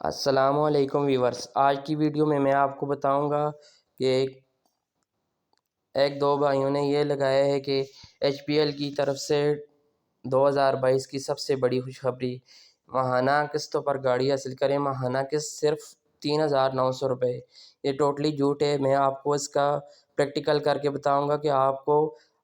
السلام علیکم ویورز، آج کی ویڈیو میں آپ کو بتاؤں گا کہ ایک دو بھائیوں نے یہ لگایا ہے کہ ایچ پی ایل کی طرف سے 2022 کی سب سے بڑی خوشخبری، ماہانہ قسطوں پر گاڑی حاصل کریں۔ ماہانہ قسط صرف 3,900 روپے۔ یہ ٹوٹلی جھوٹ ہے۔ میں آپ کو اس کا پریکٹیکل کر کے بتاؤں گا کہ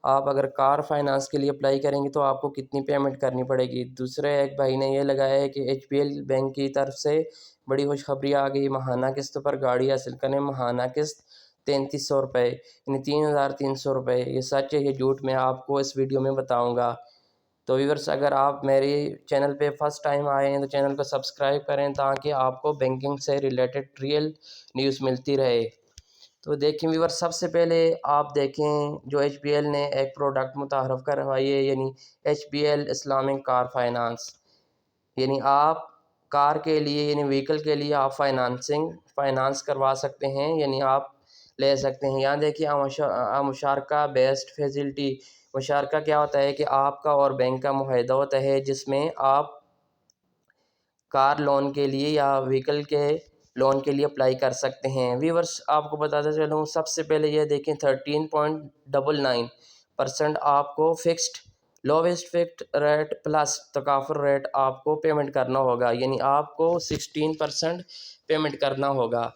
آپ اگر کار فائنانس کے لیے اپلائی کریں گے تو آپ کو کتنی پیمنٹ کرنی پڑے گی۔ دوسرے ایک بھائی نے یہ لگایا ہے کہ ایچ پی ایل بینک کی طرف سے بڑی خوشخبری آ گئی، ماہانہ قسط پر گاڑی حاصل کریں۔ ماہانہ قسط 3,300 روپے، یعنی 3,300 روپے۔ یہ سچ ہے یہ جھوٹ، میں آپ کو اس ویڈیو میں بتاؤں گا۔ تو ویورس، اگر آپ میری چینل پہ فرسٹ ٹائم آئے ہیں تو چینل کو سبسکرائب کریں تاکہ آپ کو بینکنگ سے ریلیٹڈ ریئل نیوز ملتی رہے۔ تو دیکھیں ویورس، سب سے پہلے آپ دیکھیں جو ایچ پی ایل نے ایک پروڈکٹ متعارف کروائی ہے، یعنی ایچ پی ایل اسلامک کار فائنانس۔ یعنی آپ کار کے لیے، یعنی وہیکل کے لیے آپ فائنانس کروا سکتے ہیں، یعنی آپ لے سکتے ہیں۔ یہاں دیکھیے مشارکہ بیسڈ فیسلٹی۔ مشارکہ کیا ہوتا ہے کہ آپ کا اور بینک کا معاہدہ ہوتا ہے جس میں آپ کار لون کے لیے یا وہیکل کے لون کے لیے اپلائی کر سکتے ہیں۔ ویورس، آپ کو بتاتا چلوں، سب سے پہلے یہ دیکھیں 13.99% آپ کو fixed lowest fixed rate plus تکافل ریٹ آپ کو پیمنٹ کرنا ہوگا، یعنی آپ کو 16% پیمنٹ کرنا ہوگا۔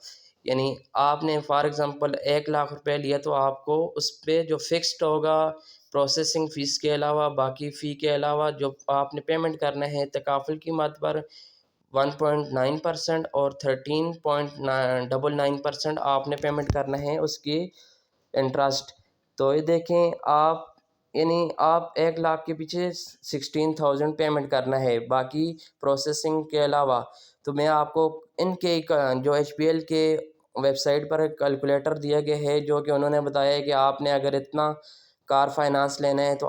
یعنی آپ نے فار ایگزامپل 1,00,000 روپے لیا تو آپ کو اس پہ جو فکسڈ ہوگا پروسیسنگ فیس کے علاوہ، باقی فی کے علاوہ جو آپ نے پیمنٹ کرنا ہے تکافل کی مد پر 1.9% اور 13.99% آپ نے پیمنٹ کرنا ہے اس کی انٹرسٹ۔ تو یہ دیکھیں یعنی آپ 1,00,000 کے پیچھے 16,000 پیمنٹ کرنا ہے باقی پروسیسنگ کے علاوہ۔ تو میں آپ کو ان کے جو ایچ پی ایل کے ویب سائٹ پر ایک کیلکولیٹر دیا گیا ہے جو کہ انہوں نے بتایا ہے کہ آپ نے اگر اتنا کار فائنانس لینا ہے تو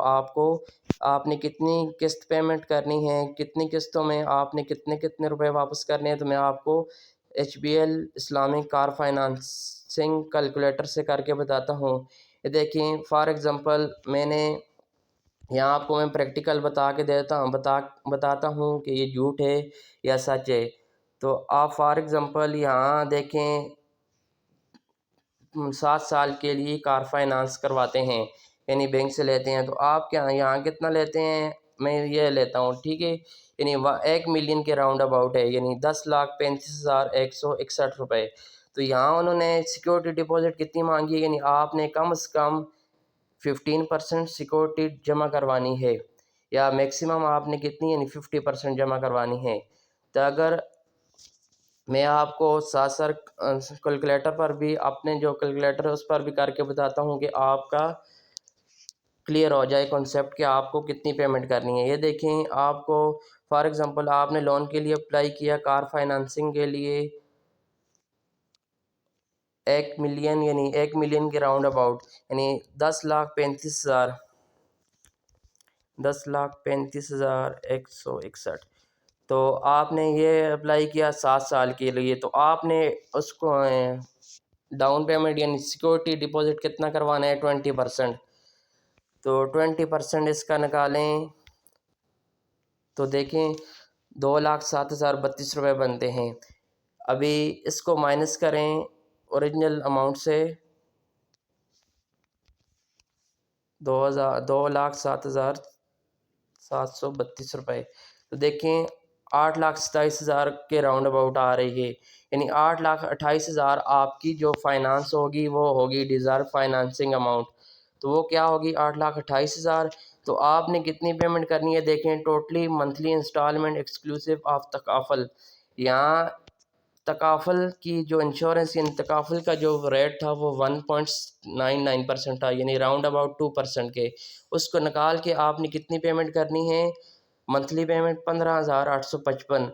آپ نے کتنی قسط پیمنٹ کرنی ہے، کتنی قسطوں میں آپ نے کتنے روپے واپس کرنے ہیں۔ تو میں آپ کو ایچ پی ایل اسلامک کار فائنانسنگ کیلکولیٹر سے کر کے بتاتا ہوں۔ یہ دیکھیں فار ایگزامپل میں نے یہاں آپ کو میں پریکٹیکل بتاتا ہوں کہ یہ جھوٹ ہے یا سچ ہے۔ تو آپ فار ایگزامپل یہاں دیکھیں 7 سال کے لیے کار فائنانس کرواتے ہیں، یعنی بینک سے لیتے ہیں۔ تو آپ یہاں کتنا لیتے ہیں، میں یہ لیتا ہوں، ٹھیک ہے، یعنی 1 ملین کے راؤنڈ اباؤٹ ہے، یعنی 10,35,161 روپے۔ تو یہاں انہوں نے سیکورٹی ڈپازٹ کتنی مانگی ہے، یعنی آپ نے کم از کم 15% سیکورٹی جمع کروانی ہے، یا میکسیمم آپ نے کتنی، یعنی 50% جمع کروانی ہے۔ تو اگر میں آپ کو ساتھ ساتھ کیلکولیٹر پر بھی، اپنے جو کیلکولیٹر ہے اس پر بھی کر کے بتاتا ہوں کہ آپ کا کلیئر ہو جائے کنسیپٹ کہ آپ کو کتنی پیمنٹ کرنی ہے۔ یہ دیکھیں آپ کو فار ایگزامپل آپ نے لون کے لیے اپلائی کیا کار فائنانسنگ کے لیے 1 ملین، یعنی 1 ملین کے راؤنڈ اباؤٹ، یعنی 10,35,161۔ تو آپ نے یہ اپلائی کیا 7 سال کے لیے، تو آپ نے اس کو ڈاؤن پیمنٹ یعنی سیکورٹی ڈپازٹ کتنا کروانا ہے، 20%۔ تو 20% اس کا نکالیں تو دیکھیں 2,07,032 روپے بنتے ہیں۔ ابھی اس کو مائنس کریں اوریجنل اماؤنٹ سے، 2,07,732 روپے، تو دیکھیں 8,27,000 کے راؤنڈ اباؤٹ آ رہی ہے، یعنی 8,28,000 آپ کی جو فائنانس ہوگی وہ ہوگی ڈیزائر فائنانسنگ اماؤنٹ۔ تو وہ کیا ہوگی 8,28,000۔ تو آپ نے کتنی پیمنٹ کرنی ہے، دیکھیں totally monthly instalment exclusive of تکافل۔ یہاں تکافل کی جو انشورنس، یعنی تکافل کا جو ریٹ تھا وہ 1.99% تھا، یعنی راؤنڈ اباؤٹ 2% کے، اس کو نکال کے آپ نے کتنی پیمنٹ کرنی ہے، منتھلی پیمنٹ 15,855۔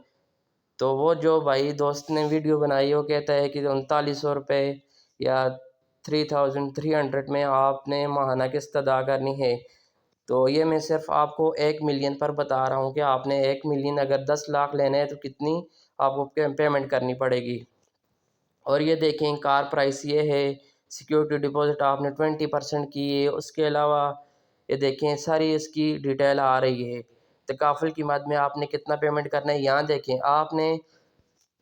تو وہ جو بھائی دوست نے ویڈیو بنائی وہ کہتا ہے کہ 3,900 روپے یا 3,300 میں آپ نے ماہانہ قسط ادا کرنی ہے۔ تو یہ میں صرف آپ کو 1 ملین پر بتا رہا ہوں کہ آپ نے 1 ملین اگر 10 لاکھ لینا ہے تو کتنی آپ کو پیمنٹ کرنی پڑے گی۔ اور یہ دیکھیں کار پرائس یہ ہے، سیکورٹی ڈپازٹ آپ نے 20% کی ہے، اس کے علاوہ یہ دیکھیں ساری اس کی ڈیٹیل آ رہی ہے۔ تکافل کی مد میں آپ نے کتنا پیمنٹ کرنا ہے، یہاں دیکھیں آپ نے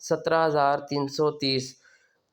17,330।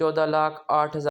14,08,000।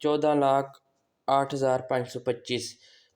14,08,525।